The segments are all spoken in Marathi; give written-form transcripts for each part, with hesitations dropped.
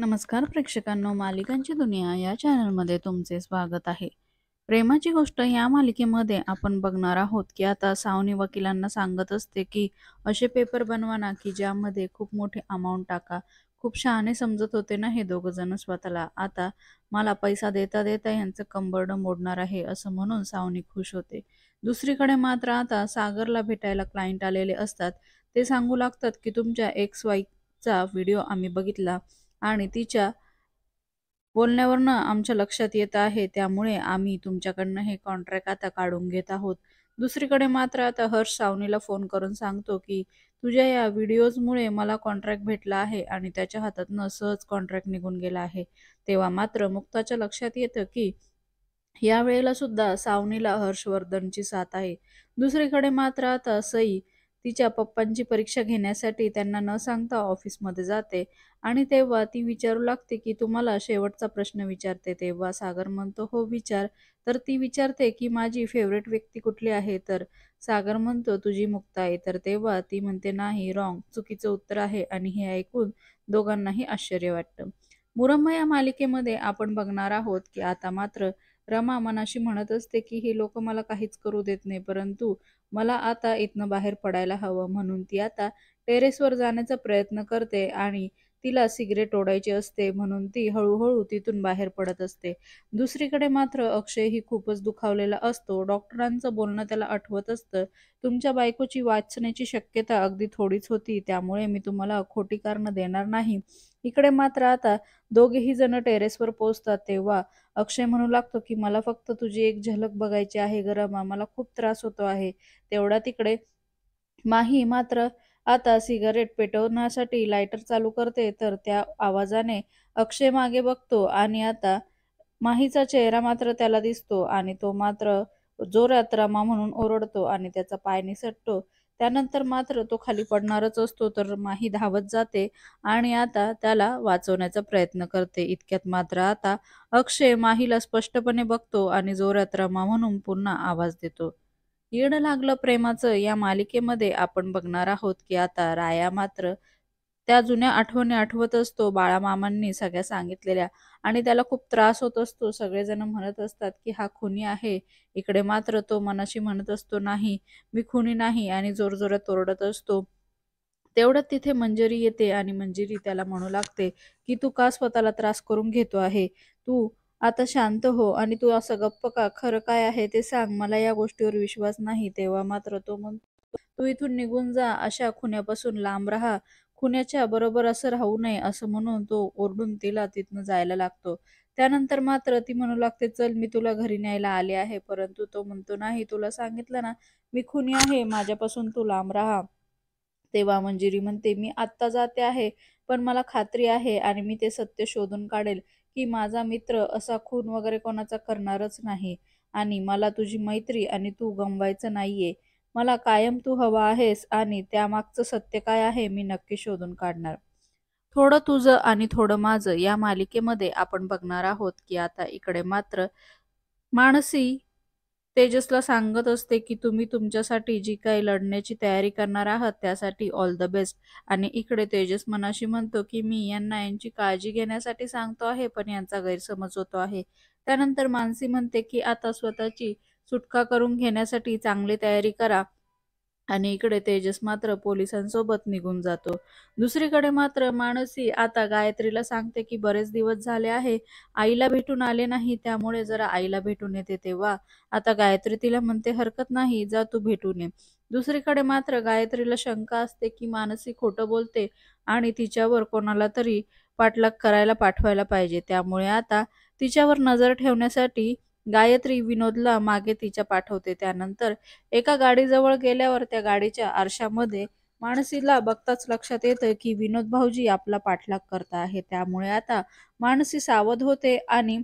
नमस्कार प्रेक्षकांनो, मालिकांची दुनिया या चॅनलमध्ये तुमचे स्वागत आहे. प्रेमाची गोष्ट या मालिकेमध्ये आपण बघणार आहोत की आता सावनी वकिलांना सांगत असते की असे पेपर बनवा ना की ज्यामध्ये खूप मोठे अमाऊंट टाका. खूप शहाणे समजत होते ना हे दोघं जण स्वतःला. आता मला पैसा देता देता यांचं कंबरडं मोडणार आहे असं म्हणून सावनी खुश होते. दुसरीकडे मात्र आता सागरला भेटायला क्लायंट आलेले असतात. ते सांगू लागतात की तुमच्या एक्स वाईचा व्हिडिओ आम्ही बघितला आणि तिच्या बोलण्यावरनं आमच्या लक्षात येत आहे, त्यामुळे आम्ही तुमच्याकडनं हे कॉन्ट्रॅक्ट आता काढून घेत आहोत. दुसरीकडे मात्र आता हर्ष सावनीला फोन करून सांगतो की तुझ्या या व्हिडिओजमुळे मला कॉन्ट्रॅक्ट भेटला आहे आणि त्याच्या हातातनं सहज कॉन्ट्रॅक्ट निघून गेला आहे. तेव्हा मात्र मुक्ताच्या लक्षात येतं की या वेळेला सुद्धा सावनीला हर्षवर्धनची साथ आहे. दुसरीकडे मात्र आता सई तिच्या पप्पांची परीक्षा घेण्यासाठी त्यांना न सांगता ऑफिसमध्ये जाते आणि तेव्हा ती विचारू लागते की तुम्हाला शेवटचा प्रश्न विचारते. तेव्हा सागर म्हणतो हो विचार. तर ती विचारते की माझी फेवरेट व्यक्ती कुठली आहे. तर सागर म्हणतो तुझी मुक्ता आहे. तर तेव्हा ती म्हणते नाही, रॉंग, चुकीचं उत्तर आहे. आणि हे ऐकून दोघांनाही आश्चर्य वाटतं. मुरंबा या मालिकेमध्ये आपण बघणार आहोत की आता मात्र रमा मनाशी म्हणत असते की हे लोक मला काहीच करू देत नाही, परंतु मला आता इथनं बाहेर पडायला हवं. म्हणून ती आता टेरेसवर जाण्याचा प्रयत्न करते आणि तिला सिगरेट ओढायची असते, म्हणून ती हळूहळू तिथून बाहेर पडत असते. दुसरीकडे मात्र अक्षय ही खूपच दुखावलेला असतो. डॉक्टरांचं बोलणं त्याला आठवत असतं. तुमच्या बायकोची वाचण्याची शक्यता अगदी थोडीच होती, त्यामुळे मी तुम्हाला खोटी कारणं देणार नाही. इकडे मात्र आता दोघेही जण टेरेसवर पोहोचतात. तेव्हा अक्षय म्हणू लागतो की मला फक्त तुझी एक झलक बघायची आहे ग रमा, मला खूप त्रास होतो आहे. तेवढा तिकडे माही मात्र आता सिगारेट पेटवण्यासाठी लायटर चालू करते. तर त्या आवाजाने अक्षय मागे बघतो आणि आता माहीचा चेहरा मात्र त्याला दिसतो आणि तो मात्र जोरात रमा म्हणून ओरडतो आणि त्याचा पाय निसटतो. त्यानंतर मात्र तो खाली पडणारच असतो. तर माही धावत जाते आणि आता त्याला वाचवण्याचा प्रयत्न करते. इतक्यात मात्र आता अक्षय माहीला स्पष्टपणे बघतो आणि जोरात रमा म्हणून पुन्हा आवाज देतो. येड लागलं प्रेमाचं या मालिकेमध्ये आपण बघणार आहोत की आता राया मात्र त्या जुन्या आठवणी आठवत असतो, बाळामामांनी सगळ्या सांगितलेल्या, आणि त्याला खूप त्रास होत असतो. सगळेजण म्हणत असतात की हा खुनी आहे. इकडे मात्र तो मनाशी म्हणत असतो नाही, मी खुनी नाही, आणि जोरजोरात ओरडत असतो. तेवढ्यात तिथे मंजरी येते आणि मंजिरी त्याला म्हणू लागते की तू का स्वतःला त्रास करून घेतो आहे. तू आता शांत हो आणि तू असं गप्प का, खरं काय आहे ते सांग, मला या गोष्टीवर विश्वास नाही. तेव्हा मात्र तो म्हणतो तू इथून निघून जा, अशा खुन्यापासून लांब राहा, खुन्याच्या बरोबर असं राहू नये, असं म्हणून तो ओरडून तिला तिथनं जायला लागतो. त्यानंतर मात्र ती म्हणू लागते चल मी तुला घरी न्यायला आले आहे, परंतु तो म्हणतो नाही, तुला सांगितलं ना मी खुनी आहे, माझ्यापासून तू लांब राहा. तेव्हा मंजिरी म्हणते मी आत्ता जाते आहे, पण मला खात्री आहे आणि मी ते सत्य शोधून काढेल की माझा मित्र असा खून वगैरे कोणाचा करणारच नाही आणि मला तुझी मैत्री आणि तू गमवायचं नाहीये. मला कायम तू हवा आहेस आणि त्यामागचं सत्य काय आहे मी नक्की शोधून काढणार. थोडं तुझं आणि थोडं माझं या मालिकेमध्ये आपण बघणार आहोत की आता इकडे मात्र मानसी तेजसला सांगत असते की तुम्ही तुमच्यासाठी जी काही लढण्याची तयारी करणार आहात त्यासाठी ऑल द बेस्ट. आणि इकडे तेजस मनाशी म्हणतो की मी यांना यांची काळजी घेण्यासाठी सांगतो आहे, पण यांचा गैरसमज होतो आहे. त्यानंतर मानसी म्हणते की आता स्वतःची सुटका करून घेण्यासाठी चांगली तयारी करा आणि इकडे तेजस मात्र पोलिसांसोबत निघून जातो. दुसरीकडे मात्र मानसी आता गायत्रीला सांगते की बरेच दिवस झाले आहे आईला भेटून आले नाही, त्यामुळे जरा आईला भेटून येते. तेव्हा आता गायत्री तिला म्हणते हरकत नाही, जा तू भेटून ये. दुसरीकडे मात्र गायत्रीला शंका असते की मानसी खोटं बोलते आणि तिच्यावर कोणाला तरी पाठलाग करायला पाठवायला पाहिजे. त्यामुळे आता तिच्यावर नजर ठेवण्यासाठी गायत्री विनोदला मागे तिच्या पाठवते. त्यानंतर एका गाडीजवळ गेल्यावर त्या गाडीच्या आरशामध्ये मानसीला बघताच लक्षात येतं की विनोद भाऊजी आपला पाठलाग करता आहे. त्यामुळे आता मानसी सावध होते आणि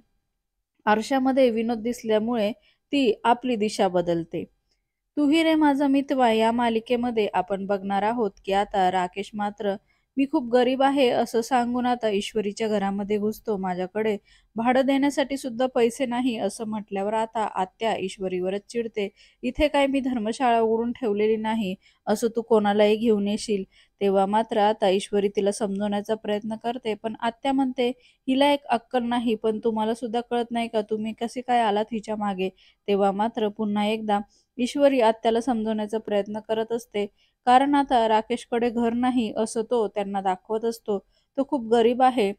आरशामध्ये विनोद दिसल्यामुळे ती आपली दिशा बदलते. तू ही रे माझा मितवा या मालिकेमध्ये आपण बघणार आहोत की आता राकेश मात्र मी खूप गरीब आहे असं सांगून आता ईश्वरीच्या घरामध्ये घुसतो. माझ्याकडे भाडं देण्यासाठी सुद्धा पैसे नाही असं म्हटल्यावर आता आत्या ईश्वरीवरच चिडते. इथे काय मी धर्मशाळा उघडून ठेवलेली नाही, असं तू कोणालाही घेऊन येशील. तेव्हा मात्र आता ईश्वरी तिला समजवण्याचा प्रयत्न करते, पण आत्या म्हणते, हिला एक अक्कल नाही, पण तुम्हाला सुद्धा कळत नाही का, तुम्ही कसे काय आलात हिच्या मागे. तेव्हा मात्र पुन्हा एकदा ईश्वरी आत्याला समजवण्याचा प्रयत्न करत असते, कारण आता राकेशकडे घर नाही असं तो त्यांना दाखवत असतो. तो खूप गरीब आहे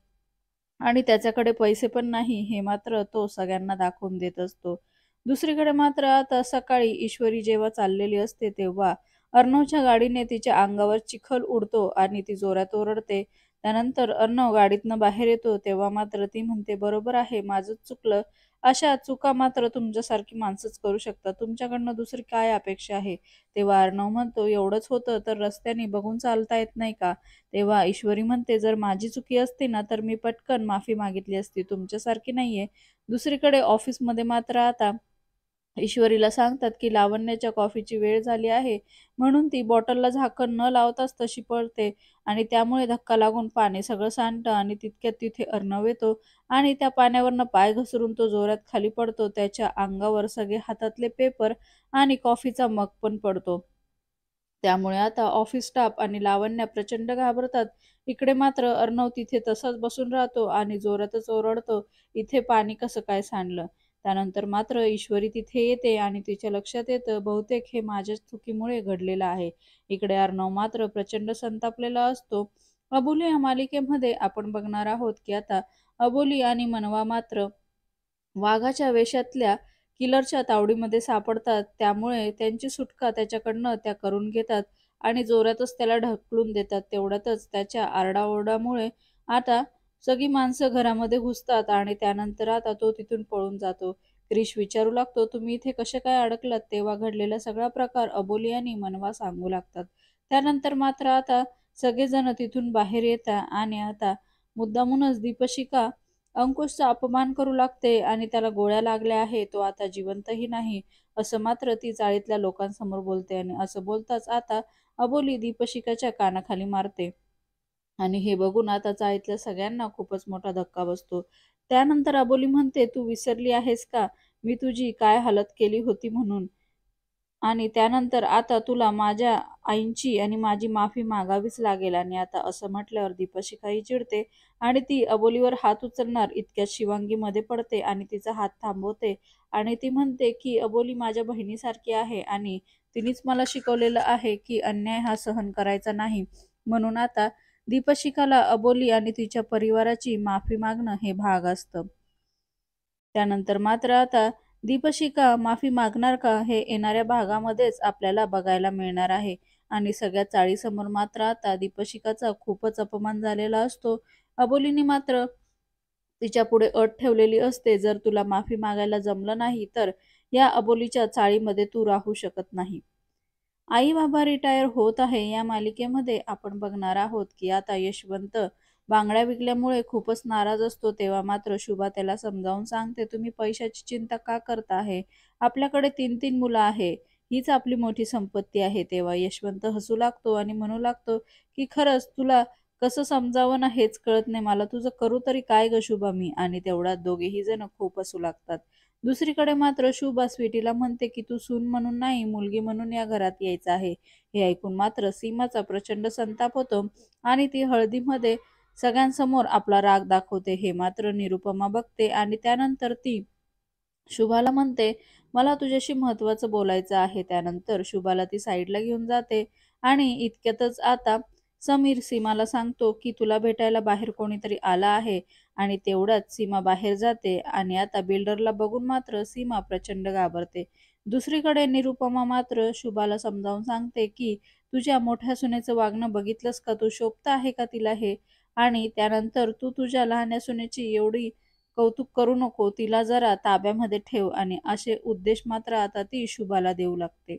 आणि त्याच्याकडे पैसे पण नाही हे मात्र तो सगळ्यांना दाखवून देत असतो. दुसरीकडे मात्र आता सकाळी ईश्वरी जेव्हा चाललेली असते तेव्हा अर्णवच्या गाडीने तिच्या अंगावर चिखल उडतो आणि ती जोरात ओरडते. त्यानंतर अर्णव गाडीतनं बाहेर येतो तेव्हा मात्र ती म्हणते, बरोबर आहे, माझंच चुकलं. अशा चुका मात्र तुमच्यासारखी माणसंच करू शकतात. तुमच्याकडनं दुसरी काय अपेक्षा आहे? तेव्हा अर्णव म्हणतो, एवढंच होतं तर रस्त्याने बघून चालता येत नाही का? तेव्हा ईश्वरी म्हणते, जर माझी चुकी असती ना तर मी पटकन माफी मागितली असती, तुमच्यासारखी नाहीये. दुसरीकडे ऑफिसमध्ये मात्र आता ईश्वरीला सांगतात की लावण्याच्या कॉफीची वेळ झाली आहे, म्हणून ती बॉटलला झाकण न लावताच तशी पळते आणि त्यामुळे धक्का लागून पाणी सगळं सांडतं आणि तितक्यात तिथे अर्णव येतो आणि त्या पाण्यावरनं पाय घसरून तो जोरात खाली पडतो. त्याच्या अंगावर सगळे हातातले पेपर आणि कॉफीचा मग पण पडतो. त्यामुळे आता ऑफिस स्टाफ आणि लावण्या प्रचंड घाबरतात. इकडे मात्र अर्णव तिथे तसाच बसून राहतो आणि जोरातच ओरडतो, इथे पाणी कसं काय सांडलं? त्यानंतर मात्र ईश्वरी तिथे येते आणि तिच्या लक्षात येतं, बहुतेक हे माझ्याच चुकीमुळे घडलेलं आहे. इकडे अर्णव मात्र प्रचंड संतापलेला असतो. अबोली या मालिकेमध्ये आपण बघणार आहोत की आता अबोली आणि मनवा मात्र वाघाच्या वेशातल्या किलरच्या तावडीमध्ये सापडतात. त्यामुळे त्यांची सुटका त्याच्याकडनं त्या करून घेतात आणि जोरातच त्याला ढकलून देतात. तेवढ्यातच त्याच्या आरडाओरडामुळे आता सगळी माणसं घरामध्ये घुसतात आणि त्यानंतर आता तो तिथून पळून जातो. क्रिश विचारू लागतो, तुम्ही इथे कसे काय अडकलात? तेव्हा घडलेला सगळा प्रकार अबोली आणि मनवा सांगू लागतात. त्यानंतर मात्र आता सगळेजण तिथून बाहेर येतात आणि आता मुद्दामूनच दीपशिका अंकुशचा अपमान करू लागते आणि त्याला गोळ्या लागल्या आहे, तो आता जिवंतही नाही, असं मात्र ती चाळीतल्या लोकांसमोर बोलते आणि असं बोलताच आता अबोली दीपशिकाच्या कानाखाली मारते आणि हे बघून आता चाळीतल्या सगळ्यांना खूपच मोठा धक्का बसतो. त्यानंतर अबोली म्हणते, तू विसरली आहेस का मी तुझी काय हालत केली होती म्हणून? आणि त्यानंतर आता तुला माझ्या आईंची आणि माझी माफी मागावीच लागेल. आणि आता असं म्हटल्यावर दीपशिखाही चिडते आणि ती अबोलीवर हात उचलणार इतक्यात शिवांगी मध्ये पडते आणि तिचा हात थांबवते आणि ती म्हणते की अबोली माझ्या बहिणीसारखी आहे आणि तिनेच मला शिकवलेलं आहे की अन्याय हा सहन करायचा नाही. म्हणून आता दीपशिखाला अबोली आणि तिच्या परिवाराची माफी मागणं हे भाग असतं. त्यानंतर मात्र आता दीपशिका माफी मागणार का हे येणाऱ्या भागामध्येच आपल्याला बघायला मिळणार आहे. आणि सगळ्या चाळीसमोर मात्र आता दीपशिकाचा खूपच अपमान झालेला असतो. अबोलीने मात्र तिच्या पुढे अट ठेवलेली असते, जर तुला माफी मागायला जमलं नाही तर या अबोलीच्या चाळीमध्ये तू राहू शकत नाही. आई बाबा रिटायर होत आहे या मालिकेमध्ये आपण बघणार आहोत की आता यशवंत बांगड्या विकल्यामुळे खूपच नाराज असतो. तेव्हा मात्र शुभा त्याला समजावून सांगते, तुम्ही पैशाची चिंता का करता आहे, आपल्याकडे 3-3 मुलं आहे, हीच आपली मोठी संपत्ती आहे. तेव्हा यशवंत हसू लागतो आणि म्हणू लागतो की खरंच तुला कसं समजावं ना हेच कळत नाही मला, तुझं करू तरी काय ग शुभा मी? आणि तेवढ्यात दोघेही जण खूप हसू लागतात. दुसरीकडे मात्र शुभा स्वीटीला म्हणते की तू सून म्हणून नाही, मुलगी म्हणून या घरात यायचं आहे. हे ऐकून मात्र सीमाचा प्रचंड संताप होतो आणि ती हळदीमध्ये सगळ्यांसमोर आपला राग दाखवते. हे मात्र निरुपमा बघते आणि त्यानंतर ती शुभाला म्हणते, मला तुझ्याशी महत्वाचं बोलायचं आहे. त्यानंतर शुभाला ती साईडला घेऊन जाते आणि इतक्यातच आता समीर सीमाला सांगतो की तुला भेटायला बाहेर कोणीतरी आला आहे आणि तेवढ्यात सीमा बाहेर जाते आणि आता बिल्डरला बघून मात्र सीमा प्रचंड घाबरते. दुसरीकडे निरुपमा मात्र शुभाला समजावून सांगते की तुझ्या मोठ्या सुनेचं वागणं बघितलंस का, तू शोभत आहे का तिला हे? आणि त्यानंतर तू तुझ्या लहान्या सुनेची एवढी कौतुक करू नको, तिला जरा ताब्यामध्ये ठेव. आणि असे उद्देश मात्र आता ती शुभाला देऊ लागते.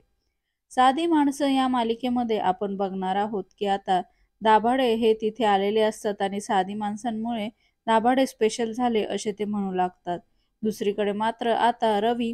साधी माणसं या मालिकेमध्ये आपण बघणार आहोत की आता दाभाडे हे तिथे आलेले असतात आणि साधी माणसांमुळे दाभाडे स्पेशल झाले असे ते म्हणू लागतात. दुसरीकडे मात्र आता रवी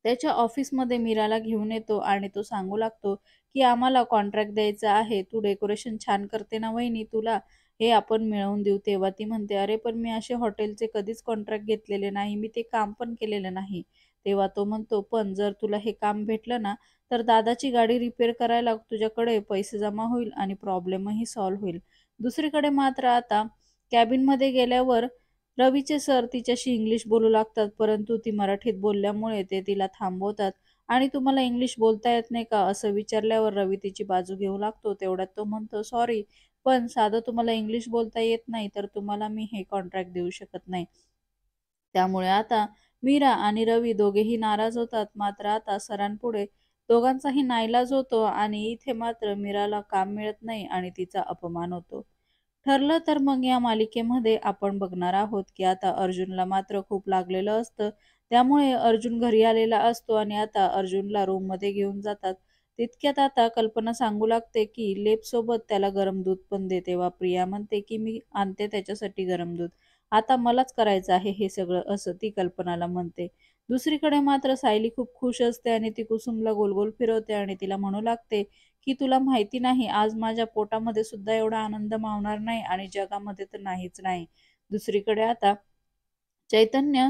त्याच्या ऑफिसमध्ये मीराला घेऊन येतो आणि तो सांगू लागतो, की "आम्हाला कॉन्ट्रॅक्ट द्यायचा आहे. तू डेकोरेशन छान करते ना वहिनी, तुला हे आपण मिळवून देऊ." तेव्हा ती म्हणते, "अरे, पण मी असे हॉटेलचे कधीच कॉन्ट्रॅक्ट घेतलेले नाही. मी ते काम पण केलेलं नाही." तेव्हा तो म्हणतो, "पण जर तुला हे काम भेटलं ना, तर दादाची गाडी रिपेअर करायला तुझ्याकडे पैसे जमा होईल आणि प्रॉब्लेमही सॉल्व्ह होईल." दुसरीकडे मात्र आता कॅबिनमध्ये गेल्यावर रवीचे सर तिच्याशी इंग्लिश बोलू लागतात, परंतु ती मराठीत बोलल्यामुळे ते तिला थांबवतात आणि "तुम्हाला इंग्लिश बोलता येत नाही का?" असं विचारल्यावर रवी तिची बाजू घेऊ लागतो. तेवढ्यात तो म्हणतो, "सॉरी, पण साधं तुम्हाला इंग्लिश बोलता येत नाही, तर तुम्हाला मी हे कॉन्ट्रॅक्ट देऊ शकत नाही." त्यामुळे आता मीरा आणि रवी दोघेही नाराज होतात. मात्र आता सरांपुढे दोघांचाही नाईलाज होतो आणि इथे मात्र मीराला काम मिळत नाही आणि तिचा अपमान होतो. ठरलं तर मग या मालिकेमध्ये आपण बघणार आहोत, की आता अर्जुनला मात्र खूप लागलेलं असतं. त्यामुळे अर्जुन घरी आलेला असतो आणि आता अर्जुनला रूममध्ये घेऊन जातात. तितक्यात आता कल्पना सांगू लागते, की लेपसोबत त्याला गरम दूध पण दे. तेव्हा प्रिया म्हणते, की "मी आणते त्याच्यासाठी गरम दूध. आता मलाच करायचं आहे हे सगळं," असं ती कल्पनाला म्हणते. दुसरीकडे मात्र सायली खूप खुश असते आणि ती कुसुमला गोल-गोल फिरवते आणि तिला म्हणू लागते, की "तुला माहिती नाही, आज माझ्या पोटामध्ये सुद्धा एवढा आनंद मावणार नाही आणि जगामध्ये तर नाहीच नाही." दुसरीकडे आता चैतन्य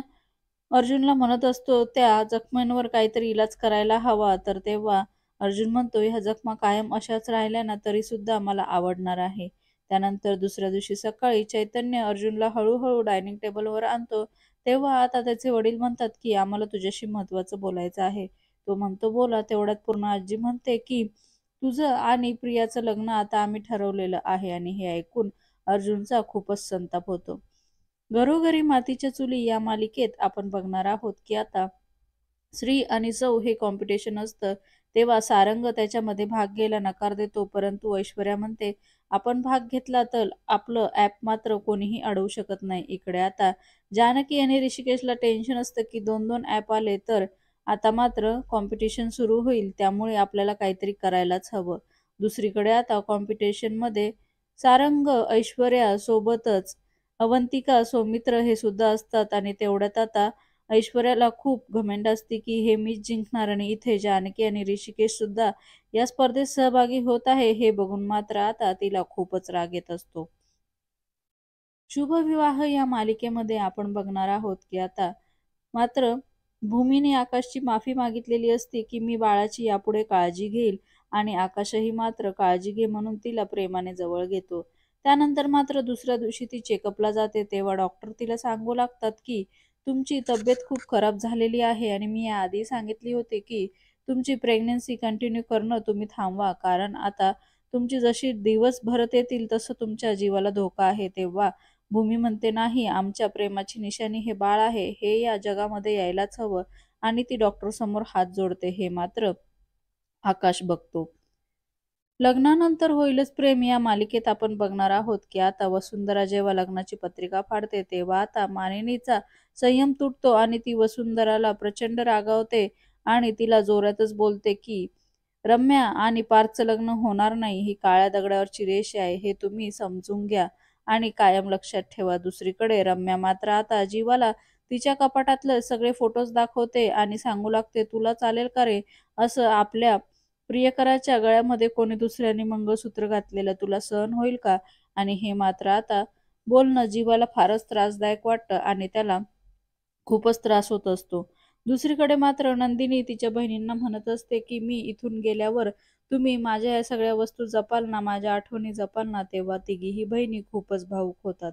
अर्जुनला म्हणत असतो, "त्या जखमांवर काहीतरी इलाज करायला हवा." तर तेव्हा अर्जुन म्हणतो, "ह्या जखमा कायम अशाच राहिल्या ना तरीसुद्धा मला आवडणार आहे." त्यानंतर दुसऱ्या दिवशी सकाळी चैतन्य अर्जुनला हळू डायनिंग टेबलवर आणतो. तेव्हा आता त्याचे वडील म्हणतात, की "आम्हाला तुझ्याशी महत्त्वाचं बोलायचं आहे." तो म्हणतो, "बोला." तेवढ्यात पूर्ण आजी म्हणते, की "तुझं आणि प्रियाचं लग्न आता आम्ही ठरवलेलं आहे." आणि हे ऐकून अर्जुनचा खूपच संताप होतो. घरोघरी मातीच्या चुली या मालिकेत आपण बघणार आहोत, की आता श्री आणि सौ हे कॉम्पिटिशन असतं. तेव्हा सारंग त्याच्यामध्ये भाग घ्यायला नकार देतो, परंतु ऐश्वर्या म्हणते, "आपण भाग घेतला तर आपलं ॲप मात्र कोणीही अडवू शकत नाही." इकडे आता जानकी आणि ऋषिकेशला टेन्शन असतं, की 2-2 ॲप आले तर आता मात्र कॉम्पिटिशन सुरू होईल. त्यामुळे आपल्याला काहीतरी करायलाच हवं. दुसरीकडे आता कॉम्पिटिशनमध्ये सारंग, ऐश्वर्या सोबतच अवंतिका, सौमित्र हे सुद्धा असतात आणि तेवढ्यात आता ऐश्वर्याला खूप घमेंड असते, की हे मीच जिंकणार आणि इथे जानकी आणि ऋषिकेश सुद्धा या स्पर्धेत सहभागी होत आहे, हे बघून मात्र आता तिला खूपच राग येत असतो. शुभविवाह या मालिकेमध्ये आपण बघणार आहोत, की आता मात्र भूमीने आकाशची माफी मागितलेली असते, की "मी बाळाची यापुढे काळजी घेईल." आणि आकाशही मात्र काळजी घे म्हणून तिला प्रेमाने जवळ घेतो. त्यानंतर मात्र दुसऱ्या दिवशी ती चेकअपला जाते. तेव्हा डॉक्टर तिला सांगू लागतात, की "तुमची तब्येत खूप खराब झालेली आहे आणि मी याआधी सांगितली होती, की तुमची प्रेग्नन्सी कंटिन्यू करणं तुम्ही थांबवा. कारण आता तुमची जशी दिवस भरत येतील तसं तुमच्या जीवाला धोका आहे." तेव्हा भूमी म्हणते, "नाही, आमच्या प्रेमाची निशाणी हे बाळ आहे. हे या जगामध्ये यायलाच हवं." आणि ती डॉक्टरसमोर हात जोडते. हे मात्र आकाश बघतो. लग्नानंतर होईलच प्रेम या मालिकेत आपण बघणार आहोत, की आता वसुंधरा जेव्हा लग्नाची पत्रिका फाडते, तेव्हा आता मानिनीचा संयम तुटतो आणि ती वसुंधराला प्रचंड रागावते आणि तिला जोरातच बोलते, की "रम्या आणि पार्थचं लग्न होणार नाही. ही काळ्या दगडावरची रेष आहे. हे तुम्ही समजून घ्या आणि कायम लक्षात ठेवा." दुसरीकडे रम्या मात्र आता जीवाला तिच्या कपाटातले सगळे फोटोज दाखवते आणि सांगू लागते, "तुला चालेल का रे? असं आपल्या प्रियकराच्या गळ्यामध्ये कोणी दुसऱ्याने मंगळसूत्र घातलेलं तुला सहन होईल का?" आणि हे मात्र आता बोलणं जीवाला फारच त्रासदायक वाटतं आणि त्याला खूपच त्रास होत असतो. दुसरीकडे मात्र नंदिनी तिच्या बहिणींना म्हणत असते, की "मी इथून गेल्यावर तुम्ही माझ्या या सगळ्या वस्तू जपाल ना, माझ्या आठवणी जपाल ना?" तेव्हा तिघीही बहिणी खूपच भावूक होतात.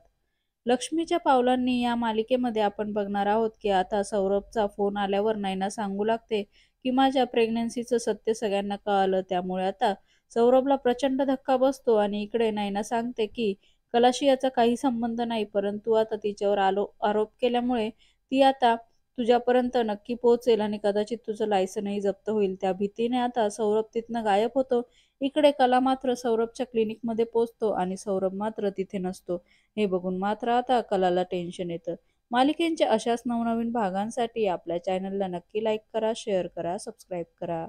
लक्ष्मीच्या पावलांनी या मालिकेमध्ये आपण बघणार आहोत, की आता सौरभचा फोन आल्यावर नैना सांगू लागते, की "माझ्या प्रेग्नन्सीचं सत्य सगळ्यांना कळालं." त्यामुळे आता सौरभला प्रचंड धक्का बसतो आणि इकडे नैना सांगते, की कलाशी याचा काही संबंध नाही, परंतु आता तिच्यावर आरोप केल्यामुळे ती आता तुझ्यापर्यंत नक्की पोहोचेल आणि कदाचित तुझं लायसनही जप्त होईल. त्या भीतीने आता सौरभ तिथनं गायब होतो. इकडे कला मात्र सौरभच्या क्लिनिकमध्ये पोहोचतो आणि सौरभ मात्र तिथे नसतो. हे बघून मात्र आता कलाला टेन्शन येतं. मालिकेच्या अशाच नवनवीन भागांसाठी आपल्या चॅनलला नक्की लाईक करा, शेअर करा, सबस्क्राईब करा.